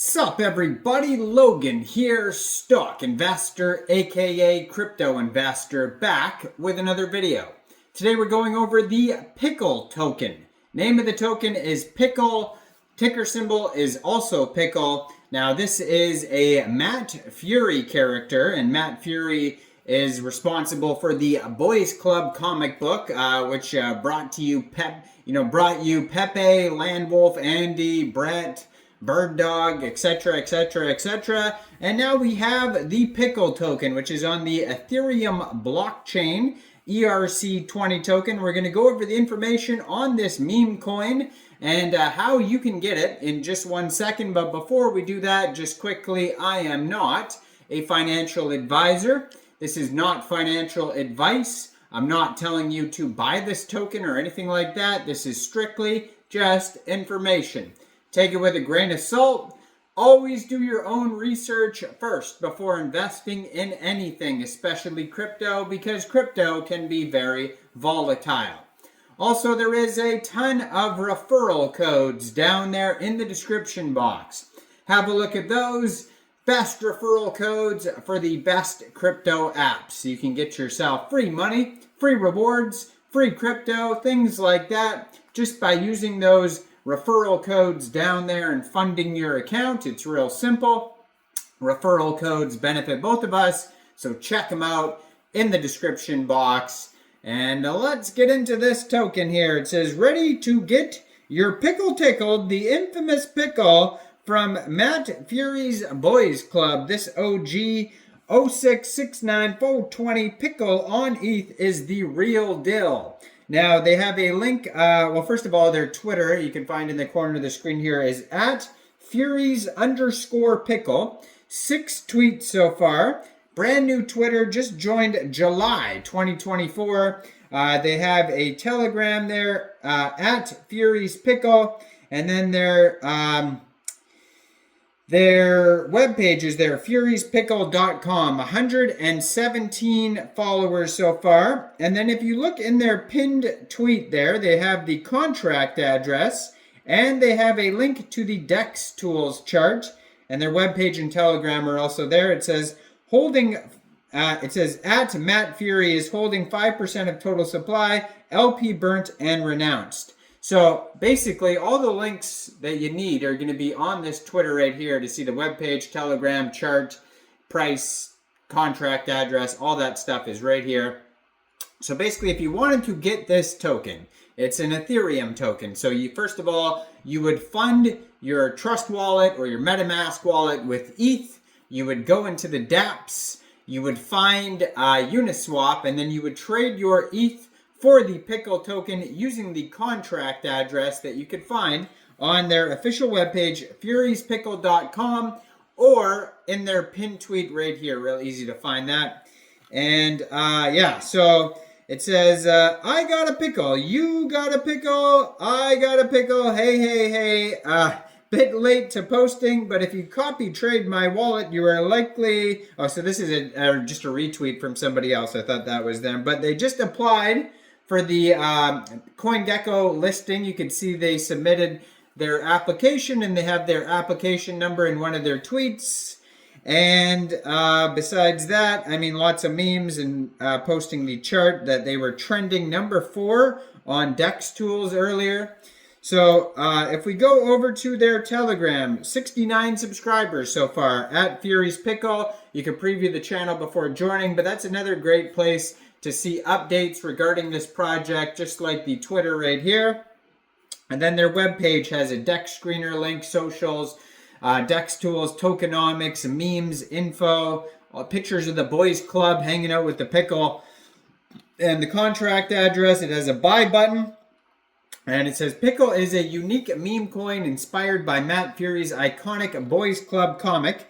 Sup everybody, Logan here, stock investor aka crypto investor, back with another video. Today we're going over the Pickle token. Name of the token is Pickle, ticker symbol is also Pickle. Now this is a Matt Furie character, and Matt Furie is responsible for the Boys Club comic book, which brought you Pepe, Landwolf, Andy, Brett, Bird Dog, etc., etc., etc. And now we have the Pickle token, which is on the Ethereum blockchain, ERC20 token. We're going to go over the information on this Memecoin and how you can get it in just 1 second. But before we do that, just quickly, I am not a financial advisor. This is not financial advice. I'm not telling you to buy this token or anything like that. This is strictly just information. Take it with a grain of salt. Always do your own research first before investing in anything, especially crypto, because crypto can be very volatile. Also, there is a ton of referral codes down there in the description box. Have a look at those. Best referral codes for the best crypto apps. You can get yourself free money, free rewards, free crypto, things like that, just by using those referral codes down there and funding your account. It's real simple. Referral codes benefit both of us, so check them out in the description box. And let's get into this token here. It says, ready to get your pickle tickled, the infamous Pickle from Matt Furie's Boys Club. This OG 0669420 Pickle on ETH is the real deal. Now, they have a link, well, first of all, their Twitter, you can find in the corner of the screen here, is at Furies_Pickle. 6 tweets so far. Brand new Twitter, just joined July 2024. They have a Telegram there, at FuriesPickle, and then their web page is there, furiespickle.com. 117 followers so far. And then if you look in their pinned tweet there, they have the contract address and they have a link to the DEX tools chart. And their web page and Telegram are also there. It says at Matt Furie is holding 5% of total supply, LP burnt and renounced. So basically, all the links that you need are going to be on this Twitter right here to see the webpage, Telegram, chart, price, contract address, all that stuff is right here. So basically, if you wanted to get this token, it's an Ethereum token. So first of all, you would fund your Trust wallet or your MetaMask wallet with ETH. You would go into the dApps. You would find Uniswap, and then you would trade your ETH for the Pickle token using the contract address that you could find on their official webpage, furiespickle.com, or in their pinned tweet right here. Real easy to find that. And yeah, so it says, I got a pickle, you got a pickle, I got a pickle, hey, bit late to posting, but if you copy trade my wallet, you are likely... Oh, so this is just a retweet from somebody else. I thought that was them. But they just applied for the CoinGecko listing. You can see they submitted their application, and they have their application number in one of their tweets. And besides that, I mean, lots of memes and posting the chart that they were trending number 4 on DEX tools earlier. So if we go over to their Telegram, 69 subscribers so far at FuriesPickle. You can preview the channel before joining, but that's another great place to see updates regarding this project, just like the Twitter right here. And then their webpage has a DEX screener link, socials, DEX tools, tokenomics, memes, info, pictures of the Boys Club hanging out with the Pickle. And the contract address, it has a buy button. And it says, Pickle is a unique meme coin inspired by Matt Furie's iconic Boys Club comic.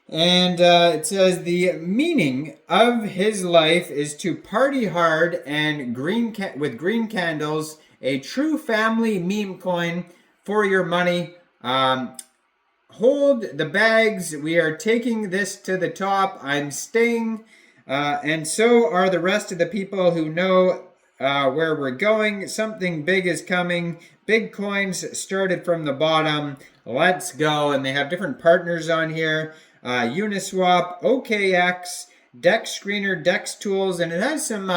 And it says the meaning of his life is to party hard and with green candles, a true family meme coin for your money. Hold the bags. We are taking this to the top. I'm staying. And so are the rest of the people who know where we're going. Something big is coming. Big coins started from the bottom. let's go. And they have different partners on here. Uniswap, OKX, DEX Screener, DEX Tools, and it has some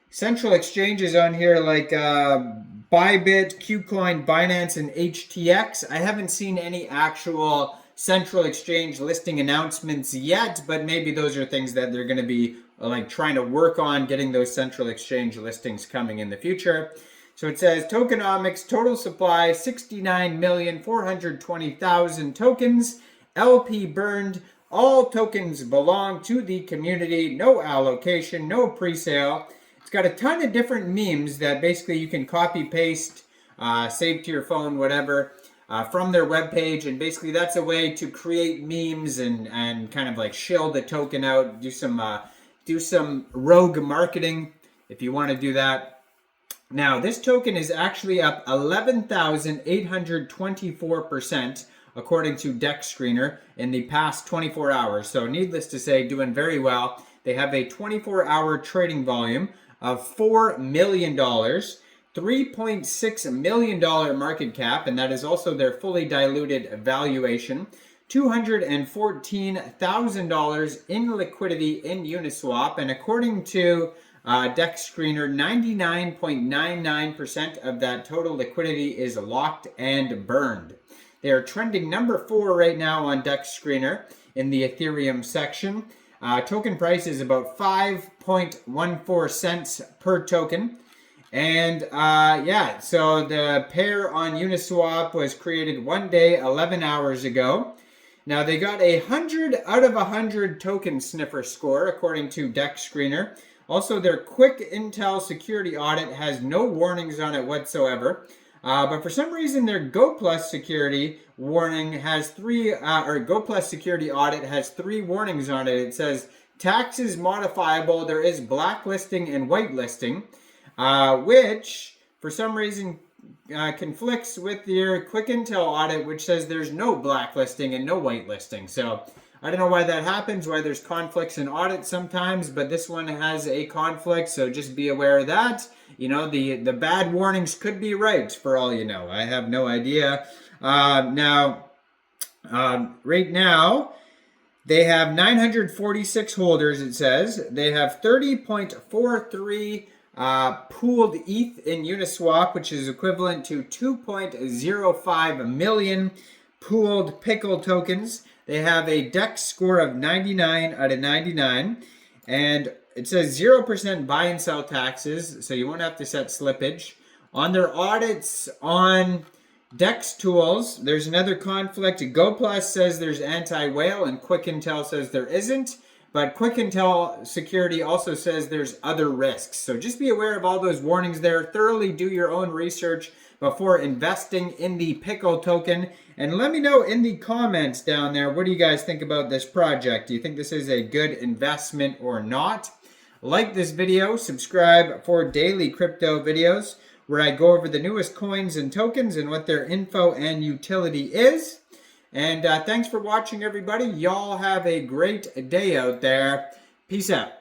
central exchanges on here like Bybit, KuCoin, Binance, and HTX. I haven't seen any actual central exchange listing announcements yet, but maybe those are things that they're going to be like trying to work on, getting those central exchange listings coming in the future. So it says tokenomics, total supply 69,420,000 tokens, LP burned, all tokens belong to the community, no allocation, no pre-sale. It's got a ton of different memes that basically you can copy paste, save to your phone, whatever, from their webpage, and basically that's a way to create memes and kind of like shill the token out, do some rogue marketing if you want to do that. Now, this token is actually up 11,824%, according to DEX Screener, in the past 24 hours. So needless to say, doing very well. They have a 24-hour trading volume of $4 million, $3.6 million market cap, and that is also their fully diluted valuation. $214,000 in liquidity in Uniswap, and according to DEX Screener, 99.99% of that total liquidity is locked and burned. They are trending number 4 right now on DEX Screener in the Ethereum section. Token price is about 5.14 cents per token. And yeah, so the pair on Uniswap was created 1 day, 11 hours ago. Now they got a 100 out of 100 token sniffer score, according to DEX Screener. Also, their quick intel security audit has no warnings on it whatsoever. But for some reason, their Go Plus security warning has Go Plus security audit has 3 warnings on it. It says tax is modifiable. There is blacklisting and whitelisting, which for some reason conflicts with your quick intel audit, which says there's no blacklisting and no whitelisting. So I don't know why that happens, why there's conflicts in audits sometimes, but this one has a conflict, so just be aware of that. You know, the bad warnings could be right, for all you know. I have no idea. Right now, they have 946 holders, it says. They have 30.43 pooled ETH in Uniswap, which is equivalent to 2.05 million pooled Pickle tokens. They have a DEX score of 99 out of 99, and it says 0% buy and sell taxes, so you won't have to set slippage. On their audits on DEX tools, there's another conflict. Go Plus says there's anti-whale, and Quick Intel says there isn't, but Quick Intel security also says there's other risks. So just be aware of all those warnings there. Thoroughly do your own research before investing in the Pickle token. And let me know in the comments down there, what do you guys think about this project? Do you think this is a good investment or not? Like this video, subscribe for daily crypto videos where I go over the newest coins and tokens and what their info and utility is. And thanks for watching, everybody. Y'all have a great day out there. Peace out.